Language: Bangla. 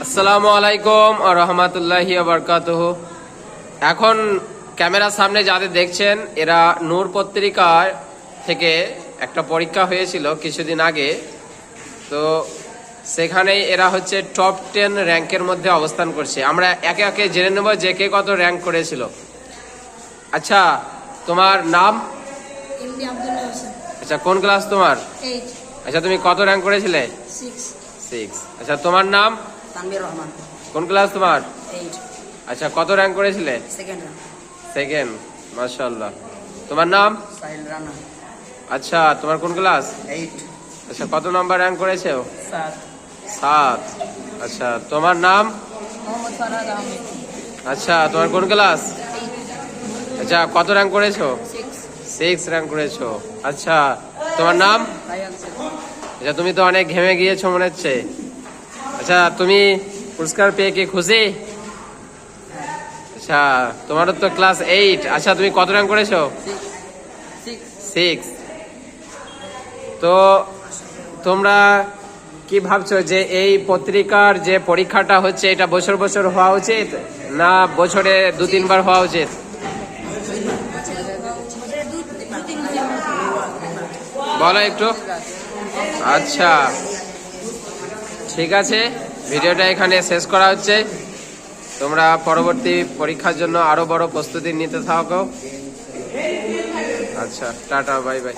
আসসালামু আলাইকুম ওয়া রাহমাতুল্লাহি ওয়া বারাকাতুহু। এখন ক্যামেরার সামনে যাদের দেখছেন এরা নূর পত্রিকার থেকে একটা পরীক্ষা হয়েছিল কিছুদিন আগে, তো সেখানেই এরা হচ্ছে টপ 10 র্যাঙ্কের মধ্যে অবস্থান করছে। আমরা একে একে জেনে নেব যে কে কত র্যাঙ্ক করেছিল। আচ্ছা, তোমার নাম? আচ্ছা, কোন ক্লাস তোমার? আচ্ছা, তুমি কত র্যাঙ্ক করেছিলে? 6। আচ্ছা, তোমার নাম? তানভীর রহমান। কোন ক্লাস তোমার? 8। আচ্ছা, কত র্যাঙ্ক করেছিলে? সেকেন্ড। মাশাআল্লাহ। তোমার নাম? সাহিল রানা। আচ্ছা, তোমার কোন ক্লাস? 8। আচ্ছা, কত নাম্বার র্যাঙ্ক করেছো? 7। আচ্ছা, তোমার নাম? মোহাম্মদ ফারহাদ আহমেদ। আচ্ছা, তোমার কোন ক্লাস? 8। আচ্ছা, কত র্যাঙ্ক করেছো? 6। 6 র্যাঙ্ক করেছো। আচ্ছা, তোমার নাম? রায়ান শেখ। আচ্ছা, তুমি তো অনেক ঘেমে গিয়েছো মনে হচ্ছে। আচ্ছা, তুমি পুরস্কার পেয়ে কি খুশি? আচ্ছা, তোমারও তো ক্লাস 8। আচ্ছা, তুমি কত র্যাঙ্ক করেছো? 6। তো তোমরা কি ভাবছো যে এই পত্রিকার যে পরীক্ষাটা হচ্ছে এটা বছর বছর হওয়া উচিত না বছরে 2-3 বার হওয়া উচিত? বলো একটু। আচ্ছা, ঠিক আছে, ভিডিওটা এখানে শেষ করা হচ্ছে। তোমরা পরবর্তী পরীক্ষার জন্য আরো বড় প্রস্তুতি নিতে থাকো। আচ্ছা, টাটা, বাই বাই।